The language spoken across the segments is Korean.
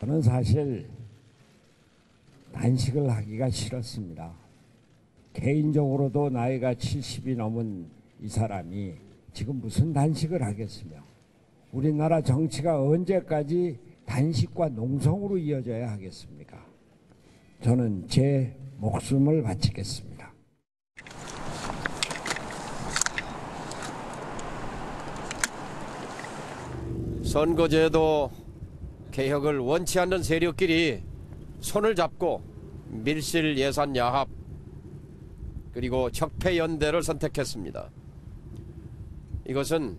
저는 사실 단식을 하기가 싫었습니다. 개인적으로도 나이가 70이 넘은 이 사람이 지금 무슨 단식을 하겠으며 우리나라 정치가 언제까지 단식과 농성으로 이어져야 하겠습니까? 저는 제 목숨을 바치겠습니다. 선거제도 개혁을 원치 않는 세력끼리 손을 잡고 밀실 예산 야합 그리고 척패연대를 선택했습니다. 이것은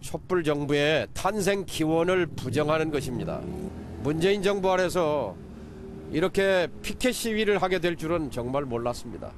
촛불 정부의 탄생 기원을 부정하는 것입니다. 문재인 정부 아래서 이렇게 피켓 시위를 하게 될 줄은 정말 몰랐습니다.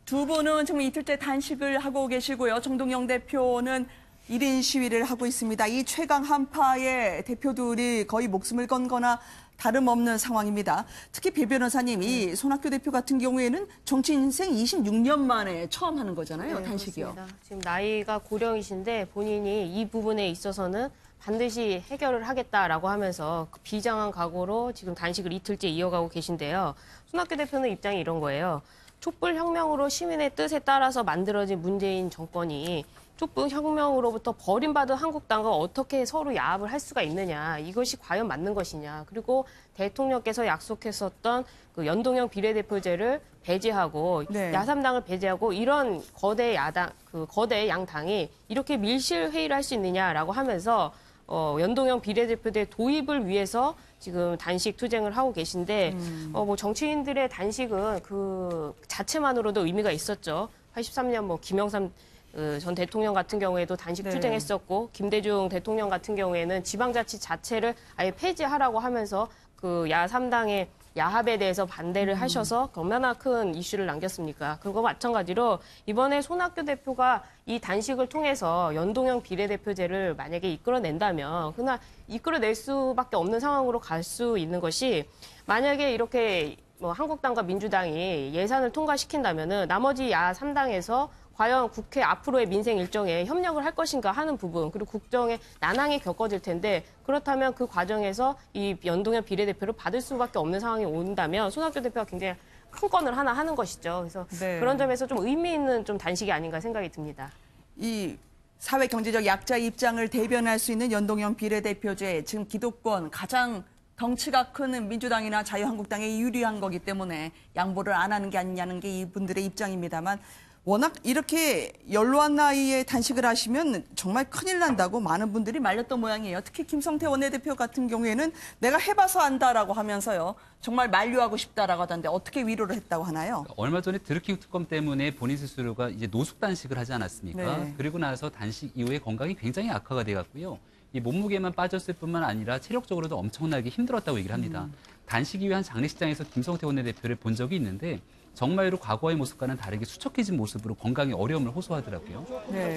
두 분은 지금 이틀째 단식을 하고 계시고요. 정동영 대표는 1인 시위를 하고 있습니다. 이 최강 한파의 대표들이 거의 목숨을 건 거나 다름없는 상황입니다. 특히 배 변호사님, 이 손학규 대표 같은 경우에는 정치 인생 26년 만에 처음 하는 거잖아요, 단식이요. 그렇습니다. 지금 나이가 고령이신데 본인이 이 부분에 있어서는 반드시 해결을 하겠다라고 하면서 그 비장한 각오로 지금 단식을 이틀째 이어가고 계신데요. 손학규 대표는 입장이 이런 거예요. 촛불혁명으로 시민의 뜻에 따라서 만들어진 문재인 정권이 촛불혁명으로부터 버림받은 한국당과 어떻게 서로 야합을 할 수가 있느냐. 이것이 과연 맞는 것이냐. 그리고 대통령께서 약속했었던 그 연동형 비례대표제를 배제하고 야3당을 배제하고 이런 거대 야당, 그 거대 양당이 이렇게 밀실 회의를 할 수 있느냐라고 하면서 연동형 비례대표제 도입을 위해서 지금 단식 투쟁을 하고 계신데 뭐 정치인들의 단식은 그 자체만으로도 의미가 있었죠. 83년 뭐 김영삼 전 대통령 같은 경우에도 단식 투쟁했었고 김대중 대통령 같은 경우에는 지방자치 자체를 아예 폐지하라고 하면서 그 야3당의 야합에 대해서 반대를 하셔서 얼마나 큰 이슈를 남겼습니까? 그거 마찬가지로 이번에 손학규 대표가 이 단식을 통해서 연동형 비례대표제를 만약에 이끌어낸다면 그날 이끌어낼 수밖에 없는 상황으로 갈 수 있는 것이 만약에 이렇게 뭐 한국당과 민주당이 예산을 통과시킨다면은 나머지 야3당에서 과연 국회 앞으로의 민생 일정에 협력을 할 것인가 하는 부분, 그리고 국정에 난항이 겪어질 텐데 그렇다면 그 과정에서 이 연동형 비례대표를 받을 수밖에 없는 상황이 온다면 손학규 대표가 굉장히 큰 건을 하나 하는 것이죠. 그래서 그런 점에서 좀 의미 있는 좀 단식이 아닌가 생각이 듭니다. 이 사회 경제적 약자의 입장을 대변할 수 있는 연동형 비례대표제, 지금 기득권 가장 덩치가 큰 민주당이나 자유한국당에 유리한 거기 때문에 양보를 안 하는 게 아니냐는 게 이분들의 입장입니다만 워낙 이렇게 연로한 나이에 단식을 하시면 정말 큰일 난다고 많은 분들이 말렸던 모양이에요. 특히 김성태 원내대표 같은 경우에는 내가 해봐서 안다라고 하면서요. 정말 만류하고 싶다라고 하던데 어떻게 위로를 했다고 하나요? 얼마 전에 드루킹 특검 때문에 본인 스스로가 이제 노숙 단식을 하지 않았습니까? 그리고 나서 단식 이후에 건강이 굉장히 악화가 돼갔고요. 이 몸무게만 빠졌을 뿐만 아니라 체력적으로도 엄청나게 힘들었다고 얘기를 합니다. 단식 이후에 한 장례식장에서 김성태 원내대표를 본 적이 있는데 정말로 과거의 모습과는 다르게 수척해진 모습으로 건강에 어려움을 호소하더라고요.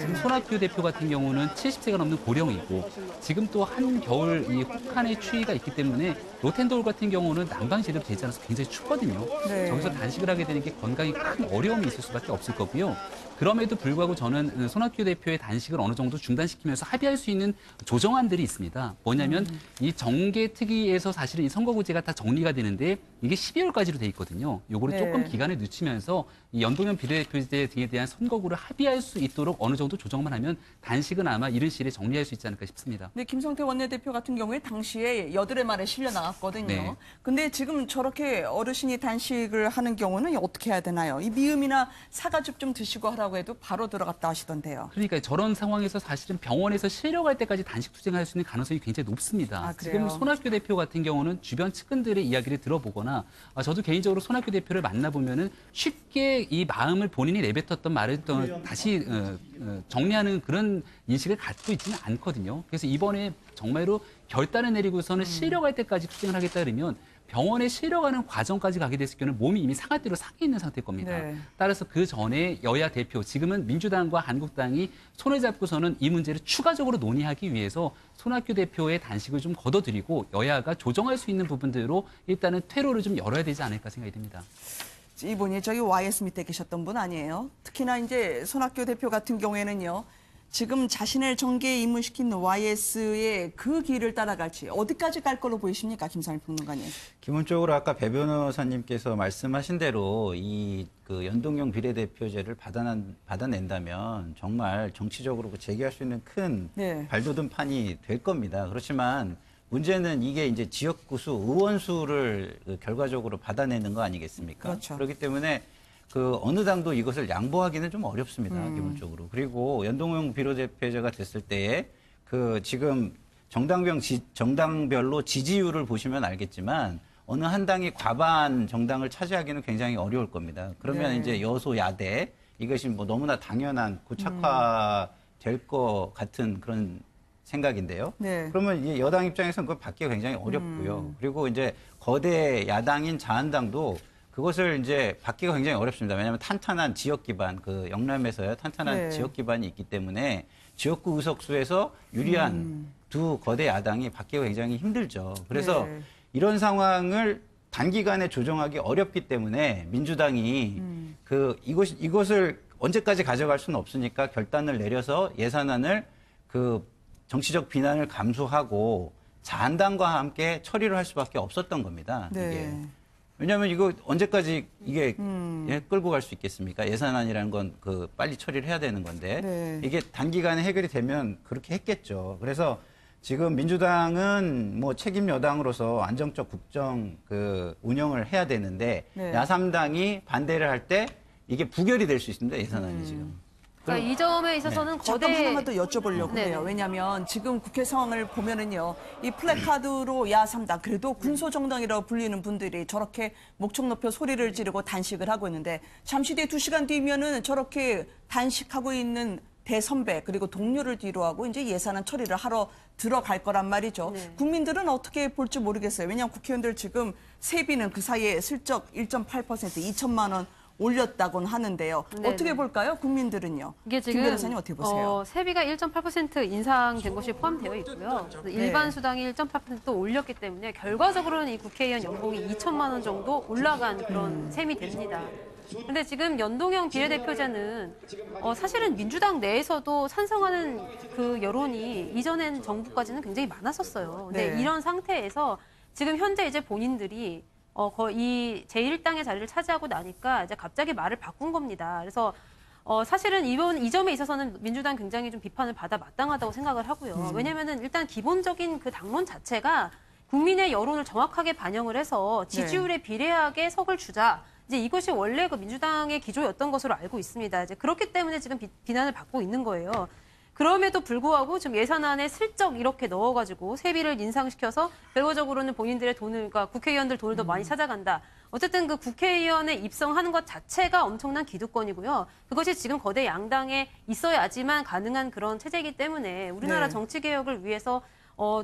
지금 손학규 대표 같은 경우는 70세가 넘는 고령이고 지금 또 한겨울 이 혹한의 추위가 있기 때문에 로텐도울 같은 경우는 난방실도 되지 않아서 굉장히 춥거든요. 저기서 단식을 하게 되는 게 건강에 큰 어려움이 있을 수밖에 없을 거고요. 그럼에도 불구하고 저는 손학규 대표의 단식을 어느 정도 중단시키면서 합의할 수 있는 조정안들이 있습니다. 뭐냐면 이 정계특위에서 사실은 이 선거구제가 다 정리가 되는데 이게 12월까지로 돼 있거든요. 요거를 조금 기간을 늦추면서 이 연동형 비례대표제 등에 대한 선거구를 합의할 수 있도록 어느 정도 조정만 하면 단식은 아마 이른 시일에 정리할 수 있지 않을까 싶습니다. 네, 김성태 원내대표 같은 경우에 당시에 여드레 말에 실려 나갔거든요. 근데 지금 저렇게 어르신이 단식을 하는 경우는 어떻게 해야 되나요? 이 미음이나 사과즙 좀 드시고 하라고 해도 바로 들어갔다 하시던데요. 그러니까 저런 상황에서 사실은 병원에서 실려갈 때까지 단식 투쟁할 수 있는 가능성이 굉장히 높습니다. 지금 손학규 대표 같은 경우는 주변 측근들의 이야기를 들어보거나 저도 개인적으로 손학규 대표를 만나보면은 쉽게 이 마음을 본인이 내뱉었던 말을 또 다시 정리하는 그런 인식을 갖고 있지는 않거든요. 그래서 이번에 정말로 결단을 내리고서는 실려갈 때까지 투쟁을 하겠다 그러면 병원에 실려가는 과정까지 가게 됐을 경우는 몸이 이미 상한대로 상해 있는 상태일 겁니다. 따라서 그 전에 여야 대표, 지금은 민주당과 한국당이 손을 잡고서는 이 문제를 추가적으로 논의하기 위해서 손학규 대표의 단식을 좀 걷어들이고 여야가 조정할 수 있는 부분대로 일단은 퇴로를 좀 열어야 되지 않을까 생각이 듭니다. 이분이 저기 YS 밑에 계셨던 분 아니에요? 특히나 이제 손학규 대표 같은 경우에는요. 지금 자신을 정계에 입문시킨 YS의 그 길을 따라갈지 어디까지 갈 걸로 보이십니까, 김상일 평론가님? 기본적으로 아까 배 변호사님께서 말씀하신 대로 이 그 연동형 비례대표제를 받아낸다면 정말 정치적으로 재개할 수 있는 큰 네. 발돋움판이 될 겁니다. 그렇지만 문제는 이게 이제 지역구수, 의원수를 결과적으로 받아내는 거 아니겠습니까? 그렇죠. 그렇기 때문에 그 어느 당도 이것을 양보하기는 좀 어렵습니다. 기본적으로. 그리고 연동형 비례대표제가 됐을 때에 그 지금 정당별로 지지율을 보시면 알겠지만 어느 한 당이 과반 정당을 차지하기는 굉장히 어려울 겁니다. 그러면 네. 이제 여소야대 이것이 뭐 너무나 당연한 고착화될 것 같은 그런 생각인데요. 네. 그러면 이제 여당 입장에서는 그걸 받기가 굉장히 어렵고요. 그리고 이제 거대 야당인 자한당도 그것을 이제 받기가 굉장히 어렵습니다. 왜냐하면 탄탄한 지역 기반, 그 영남에서요 탄탄한 네. 지역 기반이 있기 때문에 지역구 의석수에서 유리한 두 거대 야당이 받기가 굉장히 힘들죠. 그래서 네. 이런 상황을 단기간에 조정하기 어렵기 때문에 민주당이 그 이것을 언제까지 가져갈 수는 없으니까 결단을 내려서 예산안을 그 정치적 비난을 감수하고 자한당과 함께 처리를 할 수밖에 없었던 겁니다. 네. 이게. 왜냐하면 이거 언제까지 이게 예, 끌고 갈 수 있겠습니까? 예산안이라는 건 그 빨리 처리를 해야 되는 건데 네. 이게 단기간에 해결이 되면 그렇게 했겠죠. 그래서 지금 민주당은 뭐 책임 여당으로서 안정적 국정 그 운영을 해야 되는데 네. 야3당이 반대를 할 때 이게 부결이 될 수 있습니다. 예산안이 지금. 그러니까 이 점에 있어서는 잠깐 거대 하나만 더 여쭤보려고 네. 해요. 왜냐하면 지금 국회 상황을 보면은요, 이 플래카드로 야3당, 그래도 군소정당이라고 불리는 분들이 저렇게 목청 높여 소리를 지르고 단식을 하고 있는데 잠시 뒤에 2시간 뒤면은 저렇게 단식하고 있는 대선배 그리고 동료를 뒤로하고 이제 예산안 처리를 하러 들어갈 거란 말이죠. 네. 국민들은 어떻게 볼지 모르겠어요. 왜냐하면 국회의원들 지금 세비는 그 사이에 슬쩍 1.8% 2천만 원 올렸다고는 하는데요. 네네. 어떻게 볼까요? 국민들은요. 이게 지금 김 변호사님 어떻게 보세요? 세비가 1.8% 인상된 것이 포함되어 있고요. 일반 수당이 1.8% 올렸기 때문에 결과적으로는 이 국회의원 연봉이 2천만 원 정도 올라간 그런 셈이 됩니다. 근데 지금 연동형 비례대표제는 사실은 민주당 내에서도 찬성하는 그 여론이 이전엔 정부까지는 굉장히 많았었어요. 근데 네. 이런 상태에서 지금 현재 이제 본인들이 이 제1당의 자리를 차지하고 나니까 이제 갑자기 말을 바꾼 겁니다. 그래서 사실은 이 점에 있어서는 민주당 굉장히 좀 비판을 받아 마땅하다고 생각을 하고요. 왜냐면은 일단 기본적인 그 당론 자체가 국민의 여론을 정확하게 반영을 해서 지지율에 비례하게 석을 주자. 이제 이것이 원래 그 민주당의 기조였던 것으로 알고 있습니다. 이제 그렇기 때문에 지금 비난을 받고 있는 거예요. 그럼에도 불구하고 지금 예산안에 슬쩍 이렇게 넣어가지고 세비를 인상시켜서 결과적으로는 본인들의 돈을, 그러니까 국회의원들 돈을 더 많이 찾아간다. 어쨌든 그 국회의원에 입성하는 것 자체가 엄청난 기득권이고요. 그것이 지금 거대 양당에 있어야지만 가능한 그런 체제이기 때문에 우리나라 네. 정치 개혁을 위해서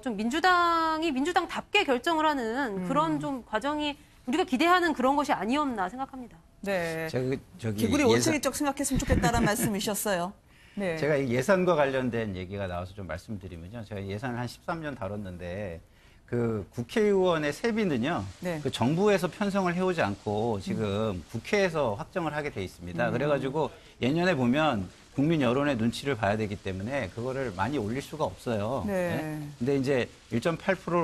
좀 민주당답게 결정을 하는 그런 좀 과정이 우리가 기대하는 그런 것이 아니었나 생각합니다. 네. 저기 개구리 올챙이적 생각했으면 좋겠다는 말씀이셨어요. 네. 제가 이 예산과 관련된 얘기가 나와서 좀 말씀드리면요. 제가 예산을 한 13년 다뤘는데 그 국회의원의 세비는요. 네. 그 정부에서 편성을 해오지 않고 지금 국회에서 확정을 하게 돼 있습니다. 그래가지고 예년에 보면 국민 여론의 눈치를 봐야 되기 때문에 그거를 많이 올릴 수가 없어요. 네. 근데 이제 1.8%를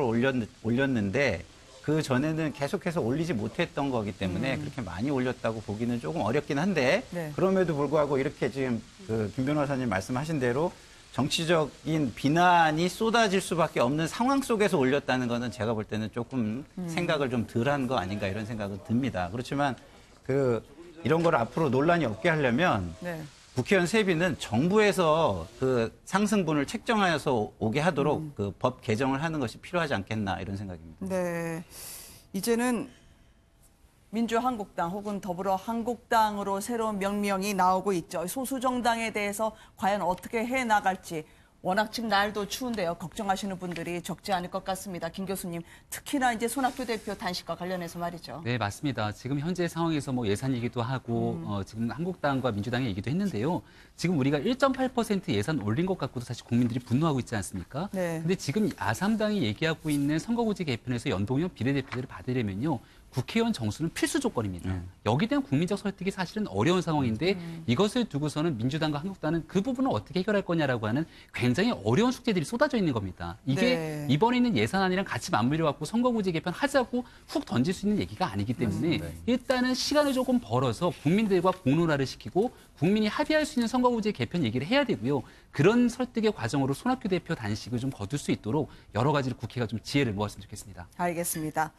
올렸는데 그 전에는 계속해서 올리지 못했던 거기 때문에 그렇게 많이 올렸다고 보기는 조금 어렵긴 한데 네. 그럼에도 불구하고 이렇게 지금 그 김 변호사님 말씀하신 대로 정치적인 비난이 쏟아질 수밖에 없는 상황 속에서 올렸다는 거는 제가 볼 때는 조금 생각을 좀 덜한 거 아닌가 이런 생각은 듭니다. 그렇지만 그 이런 걸 앞으로 논란이 없게 하려면 네. 국회의원 세비는 정부에서 그 상승분을 책정하여서 오게 하도록 그 법 개정을 하는 것이 필요하지 않겠나 이런 생각입니다. 네. 이제는 민주한국당 혹은 더불어한국당으로 새로운 명명이 나오고 있죠. 소수정당에 대해서 과연 어떻게 해나갈지 워낙 지금 날도 추운데요. 걱정하시는 분들이 적지 않을 것 같습니다. 김 교수님, 특히나 이제 손학규 대표 단식과 관련해서 말이죠. 네, 맞습니다. 지금 현재 상황에서 뭐 예산 얘기도 하고 지금 한국당과 민주당의 얘기도 했는데요. 지금 우리가 1.8% 예산 올린 것 갖고도 사실 국민들이 분노하고 있지 않습니까? 네. 근데 지금 야3당이 얘기하고 있는 선거구제 개편에서 연동형 비례대표제를 받으려면요. 국회의원 정수는 필수 조건입니다. 여기에 대한 국민적 설득이 사실은 어려운 상황인데 이것을 두고서는 민주당과 한국당은 그 부분을 어떻게 해결할 거냐라고 하는 굉장히 어려운 숙제들이 쏟아져 있는 겁니다. 이게 네. 이번에 있는 예산안이랑 같이 맞물려 갖고 선거구제 개편 하자고 훅 던질 수 있는 얘기가 아니기 때문에 일단은 시간을 조금 벌어서 국민들과 공론화를 시키고 국민이 합의할 수 있는 선거구제 개편 얘기를 해야 되고요. 그런 설득의 과정으로 손학규 대표 단식을 좀 거둘 수 있도록 여러 가지로 국회가 좀 지혜를 모았으면 좋겠습니다. 알겠습니다.